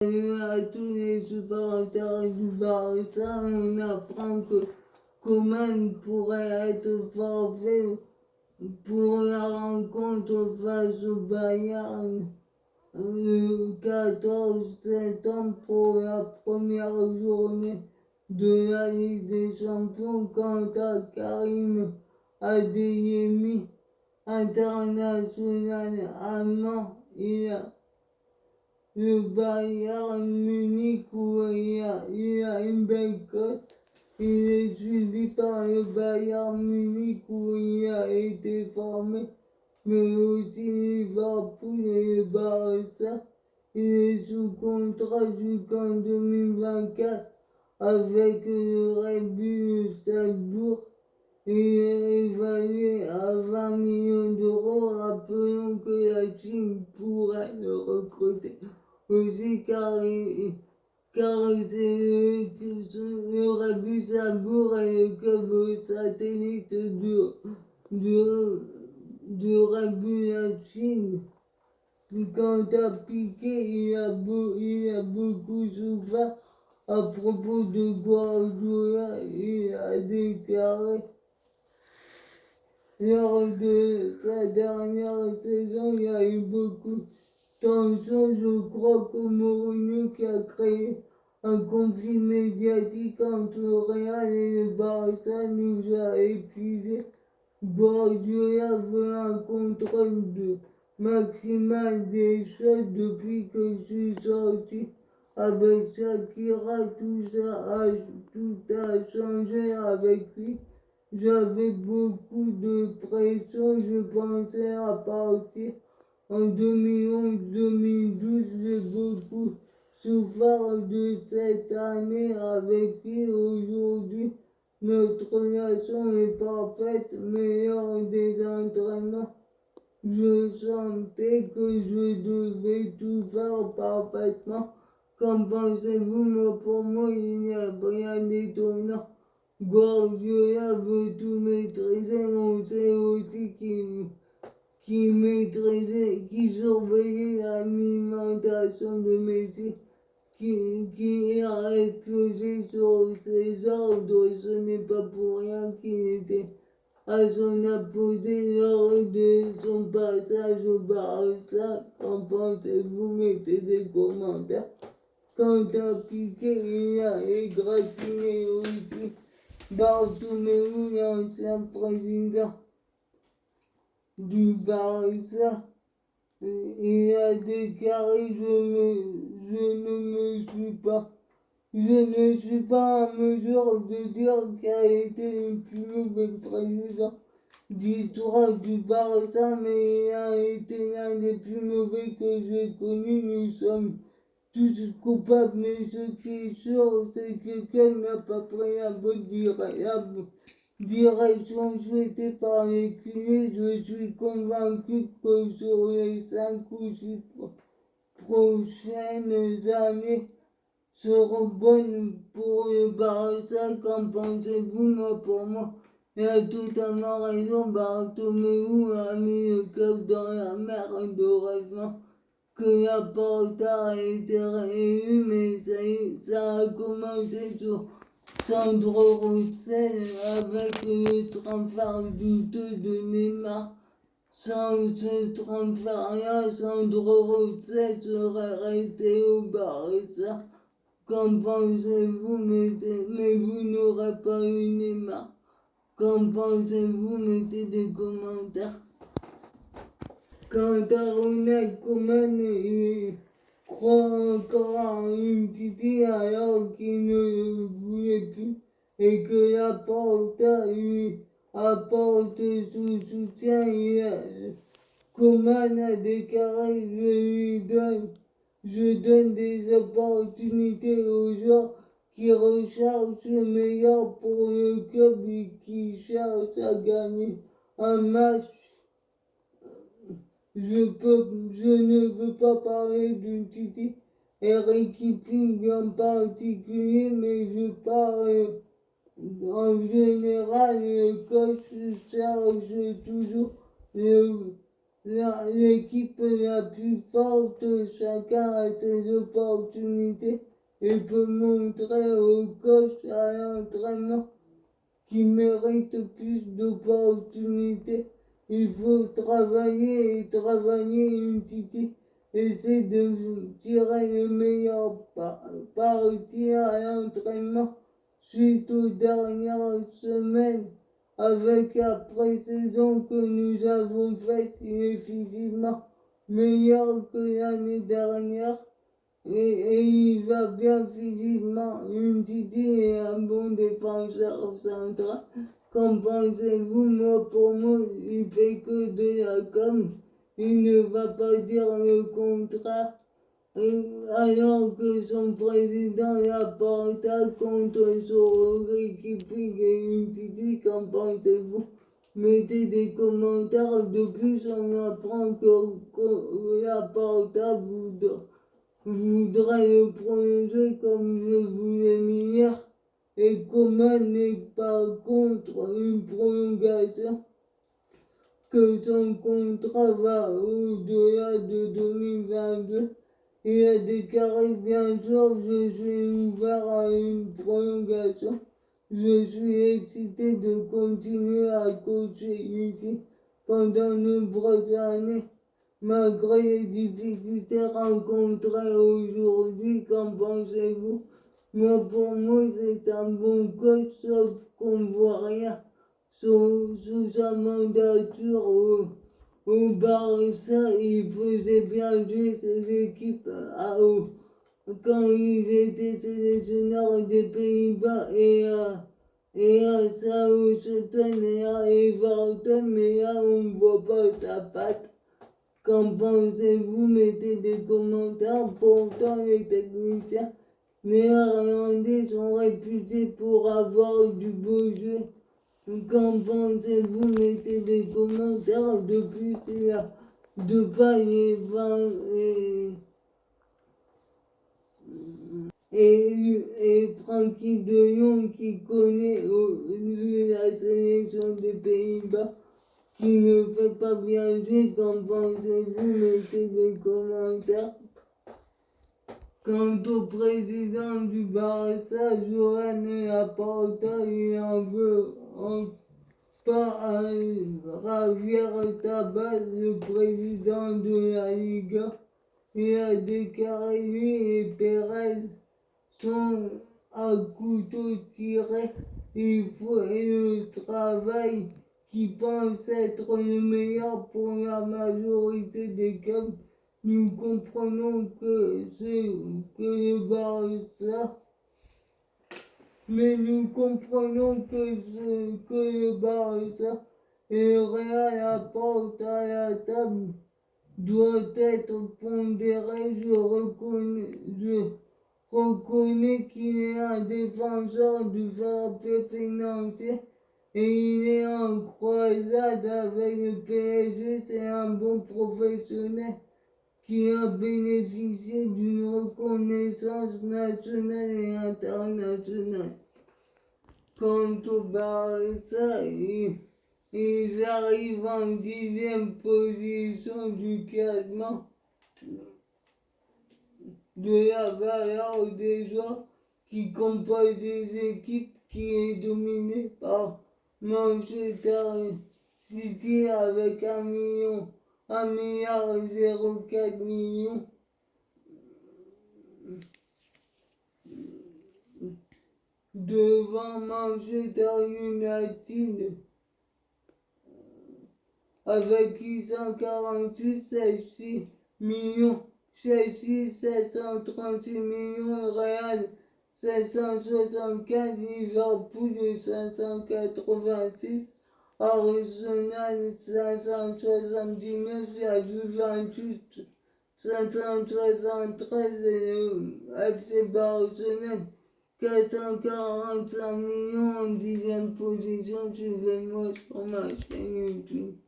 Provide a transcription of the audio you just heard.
À tous les supporters du Barça, on apprend que Coman pourrait être forfait pour la rencontre face au Bayern le 14 septembre pour la première journée de la Ligue des Champions. Quant à Karim Adeyemi, international allemand, il a le Bayern Munich où il a une belle cote. Il est suivi par le Bayern Munich où il a été formé, mais aussi Liverpool et le Barça. Il est sous contrat jusqu'en 2024 avec le Red Bull Salzbourg. Il est évalué à 20 millions d'euros. Rappelons que la Chine pourrait le recruter aussi car c'est le Red Bull Salzbourg est le club satellite du Red Bull la Chine. Quant à Piqué, il a beaucoup souffert à propos de Guardiola. Il a déclaré lors de sa dernière saison, il y a eu beaucoup de tension. Je crois que Mourinho qui a créé un conflit médiatique entre le Real et le Barça nous a épuisés. Guardiola veut un contrôle maximal des choses depuis que je suis sorti. Avec Shakira, tout a changé avec lui. J'avais beaucoup de pression, je pensais à partir en 2011-2012. J'ai beaucoup souffert de cette année avec lui. Aujourd'hui, notre relation est parfaite, meilleure des entraînements. Je sentais que je devais tout faire parfaitement. Qu'en pensez-vous? Mais pour moi, il n'y a rien d'étonnant. Guardiola veut tout maîtriser, on sait aussi qu'il surveillait l'alimentation de Messi, qui a explosé sur ses ordres. Ce n'est pas pour rien qu'il était à son apposé lors de son passage au Barça. Qu'en pensez-vous? Mettez des commentaires. Quant à Piqué, il a égratigné aussi Bartomeu, l'ancien président du Barça. Il a déclaré je ne suis pas en mesure de dire quel a été le plus mauvais président d'histoire du Barça, mais il a été l'un des plus mauvais que j'ai connus. Nous sommes tous coupables, mais ce qui est sûr, c'est que quelqu'un n'a pas pris la bonne direction souhaitée par les cunets. Je suis convaincu que sur les 5 ou 6 prochaines années seront bonnes pour le Barça. Qu'en pensez-vous? Moi, pour moi, il a totalement raison. Bartomeu a mis le club dans la merde. Heureusement que la Porta a été réélue, mais ça a commencé sur Sandro Rosell avec le transfert douteux de Neymar. Sans ce transfert-là, Sandro Rosell serait resté au Barça. Qu'en pensez-vous? Mais vous n'aurez pas eu Neymar. Qu'en pensez-vous? Mettez des commentaires. Quant à Ronald Koeman, il croit encore à une Titi alors qu'il ne le voulait plus et que la Porta lui apporte son soutien. Koeman a déclaré je donne des opportunités aux joueurs qui recherchent le meilleur pour le club et qui cherchent à gagner un match. Je ne veux pas parler d'une Titi Eric Keeping en particulier, mais je parle en général. Le coach cherche toujours l'équipe la plus forte, chacun a ses opportunités et peut montrer au coach à l'entraînement qui mérite plus d'opportunités. Il faut travailler et travailler unité. Essayer de tirer le meilleur parti à l'entraînement suite aux dernières semaines. Avec la pré-saison que nous avons faite, il est physiquement meilleur que l'année dernière et il va bien physiquement. Une Titi et un bon défenseur central. Qu'en pensez-vous? Moi, pour moi, il fait que de la com. Il ne va pas dire le contraire. Alors que son président Laporta contre son équipier et une Titi, qu'en pensez-vous? Mettez des commentaires. De plus, on apprend que Laporta voudrait le prolonger comme je vous l'ai mis hier. Et Coman n'est pas contre une prolongation, que son contrat va au-delà de 2022. Il a déclaré bien sûr, je suis ouvert à une prolongation. Je suis excité de continuer à coacher ici pendant de nombreuses années. Malgré les difficultés rencontrées aujourd'hui, qu'en pensez-vous? Moi, pour moi, c'est un bon coach, sauf qu'on ne voit rien sous sa mandature au Barça. Il faisait bien jouer ses équipes quand ils étaient sélectionneurs des Pays-Bas et à Southampton et à Everton, mais là, on ne voit pas sa patte. Qu'en pensez-vous? Mettez des commentaires. Pourtant, les techniciens néerlandais sont réputés pour avoir du beau jeu. Qu'en pensez-vous? Mettez des commentaires. De plus, il y a Depay et Frankie de Jong qui connaît la sélection des Pays-Bas, qui ne fait pas bien jouer. Qu'en pensez-vous? Mettez des commentaires. Quant au président du Barça, Joan Laporta, il en veut pas à Javier Tebas, le président de la Liga. Il a déclaré lui et Pérez sont à couteau tiré. Il faut le travail qui pense être le meilleur pour la majorité des clubs. Nous comprenons que le Barça, mais nous comprenons que le Barça et le Real apportent à la table doit être pondéré. Je reconnais qu'il est un défenseur du fair play financier et il est en croisade avec le PSG. C'est un bon professionnel qui a bénéficié d'une reconnaissance nationale et internationale. Quant au Barça, ils arrivent en 10e position du classement de la valeur des joueurs qui composent des équipes qui est dominée par Manchester City avec 1,04 milliard devant Manchester United avec 846, 736 millions, Real 775, Liverpool 586, Arsenal 579, la Juventus 573 et le FC Barcelone 445 millions en 10e position. Suivez-moi sur ma chaîne YouTube.